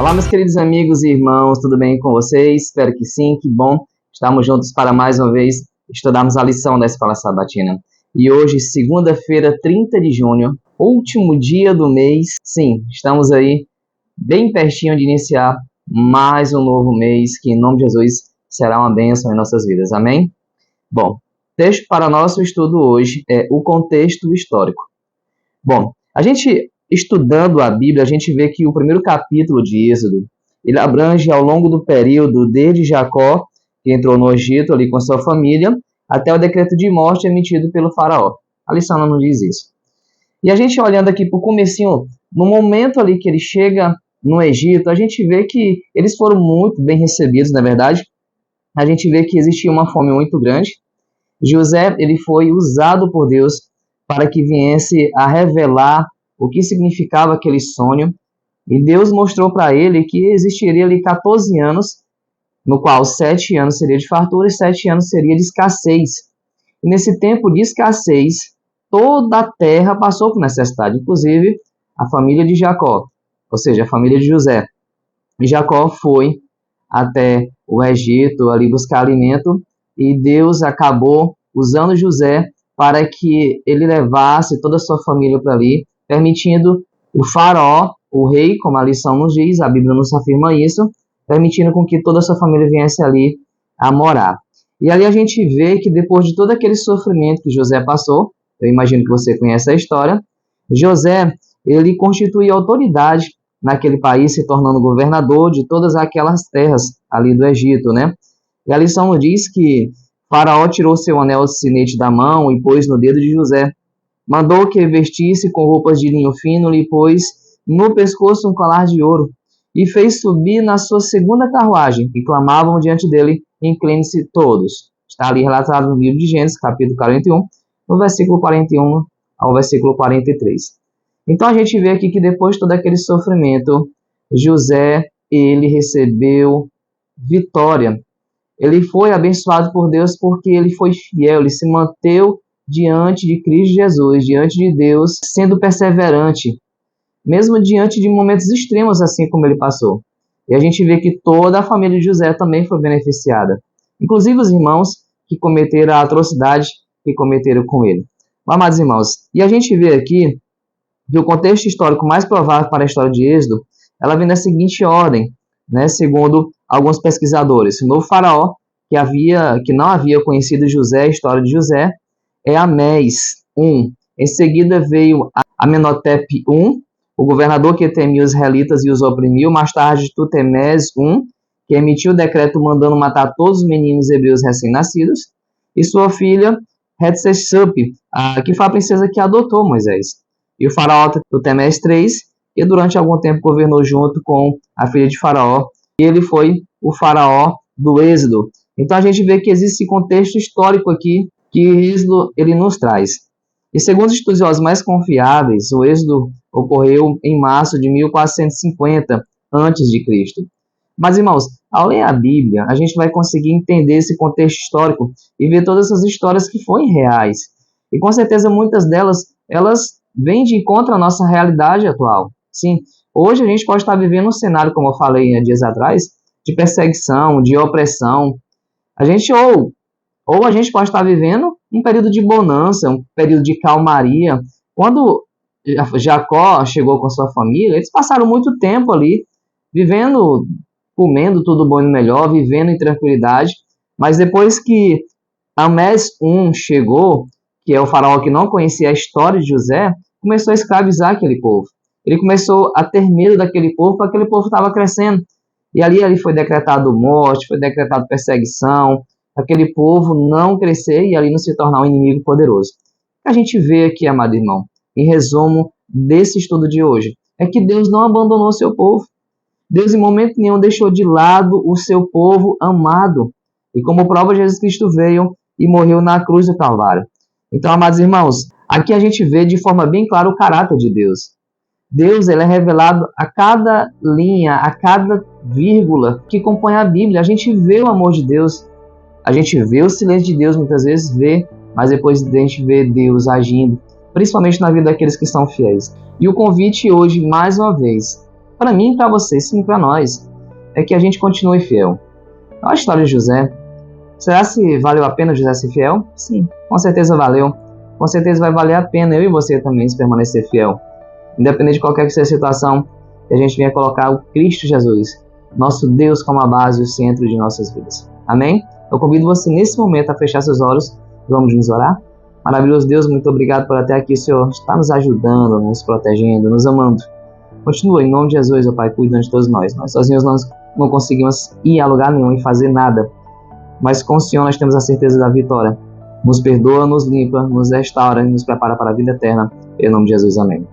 Olá, meus queridos amigos e irmãos, tudo bem com vocês? Espero que sim, que bom. Estamos juntos para mais uma vez estudarmos a lição da Escola Sabatina. E hoje, segunda-feira, 30 de junho, último dia do mês. Sim, estamos aí bem pertinho de iniciar mais um novo mês, que em nome de Jesus será uma bênção em nossas vidas. Amém? Bom, texto para nosso estudo hoje é o contexto histórico. Bom, a gente estudando a Bíblia, a gente vê que o primeiro capítulo de Êxodo, ele abrange ao longo do período desde Jacó, que entrou no Egito ali com sua família, até o decreto de morte emitido pelo faraó. A lição não nos diz isso. E a gente olhando aqui para o comecinho, no momento ali que ele chega no Egito, a gente vê que eles foram muito bem recebidos, na verdade. A gente vê que existia uma fome muito grande. José, ele foi usado por Deus para que viesse a revelar o que significava aquele sonho, e Deus mostrou para ele que existiria ali 14 anos, no qual 7 anos seria de fartura e 7 anos seria de escassez. E nesse tempo de escassez, toda a terra passou por necessidade, inclusive a família de Jacó, ou seja, a família de José. E Jacó foi até o Egito ali buscar alimento, e Deus acabou usando José para que ele levasse toda a sua família para ali, permitindo o faraó, o rei, como a lição nos diz, a Bíblia nos afirma isso, permitindo com que toda a sua família viesse ali a morar. E ali a gente vê que depois de todo aquele sofrimento que José passou, eu imagino que você conhece a história, José, ele constituiu autoridade naquele país, se tornando governador de todas aquelas terras ali do Egito, né? E a lição nos diz que Faraó tirou seu anel de sinete da mão e pôs no dedo de José. Mandou que vestisse com roupas de linho fino, lhe pôs no pescoço um colar de ouro, e fez subir na sua segunda carruagem, e clamavam diante dele, incline-se todos. Está ali relatado no livro de Gênesis, capítulo 41, no versículo 41 ao versículo 43. Então a gente vê aqui que depois de todo aquele sofrimento, José, ele recebeu vitória. Ele foi abençoado por Deus porque ele foi fiel, ele se manteve diante de Cristo Jesus, diante de Deus, sendo perseverante, mesmo diante de momentos extremos assim como ele passou. E a gente vê que toda a família de José também foi beneficiada, inclusive os irmãos que cometeram a atrocidade que cometeram com ele. Amados irmãos, e a gente vê aqui que o contexto histórico mais provável para a história de Êxodo, ela vem na seguinte ordem, né, segundo alguns pesquisadores. O novo faraó, que não havia conhecido José, a história de José, é Amés I. Em seguida veio Amenhotep I, o governador que temia os israelitas e os oprimiu. Mais tarde, Tutemés I, que emitiu o decreto mandando matar todos os meninos hebreus recém-nascidos. E sua filha, Hatshepsut, que foi a princesa que adotou Moisés. E o faraó Tutemés III, que durante algum tempo governou junto com a filha de faraó. E ele foi o faraó do Êxodo. Então a gente vê que existe esse contexto histórico aqui que o Êxodo ele nos traz. E segundo os estudiosos mais confiáveis, o Êxodo ocorreu em março de 1450 a.C. Mas, irmãos, ao ler a Bíblia, a gente vai conseguir entender esse contexto histórico e ver todas essas histórias que foram reais. E com certeza muitas delas, elas vêm de encontro à nossa realidade atual. Sim, hoje a gente pode estar vivendo um cenário, como eu falei há dias atrás, de perseguição, de opressão. A gente ou a gente pode estar vivendo um período de bonança, um período de calmaria. Quando Jacó chegou com sua família, eles passaram muito tempo ali, vivendo, comendo tudo bom e melhor, vivendo em tranquilidade. Mas depois que Amés I chegou, que é o faraó que não conhecia a história de José, começou a escravizar aquele povo. Ele começou a ter medo daquele povo, porque aquele povo estava crescendo. E ali foi decretado morte, foi decretado perseguição, aquele povo não crescer e ali não se tornar um inimigo poderoso. O que a gente vê aqui, amado irmão, em resumo desse estudo de hoje, é que Deus não abandonou o seu povo. Deus em momento nenhum deixou de lado o seu povo amado. E como prova, Jesus Cristo veio e morreu na cruz do Calvário. Então, amados irmãos, aqui a gente vê de forma bem clara o caráter de Deus. Deus ele é revelado a cada linha, a cada vírgula que compõe a Bíblia. A gente vê o amor de Deus, a gente vê o silêncio de Deus, muitas vezes vê, mas depois a gente vê Deus agindo, principalmente na vida daqueles que são fiéis. E o convite hoje, mais uma vez, para mim e para você, sim, para nós, é que a gente continue fiel. Olha a história de José. Será se valeu a pena José ser fiel? Sim, com certeza valeu. Com certeza vai valer a pena eu e você também se permanecer fiel. Independente de qualquer que seja a situação, que a gente venha colocar o Cristo Jesus, nosso Deus, como a base e o centro de nossas vidas. Amém? Eu convido você nesse momento a fechar seus olhos. Vamos nos orar? Maravilhoso Deus, muito obrigado por até aqui, Senhor, está nos ajudando, nos protegendo, nos amando. Continua, em nome de Jesus, ó Pai, cuidando de todos nós. Nós sozinhos não conseguimos ir a lugar nenhum e fazer nada, mas com o Senhor nós temos a certeza da vitória. Nos perdoa, nos limpa, nos restaura e nos prepara para a vida eterna. Em nome de Jesus, amém.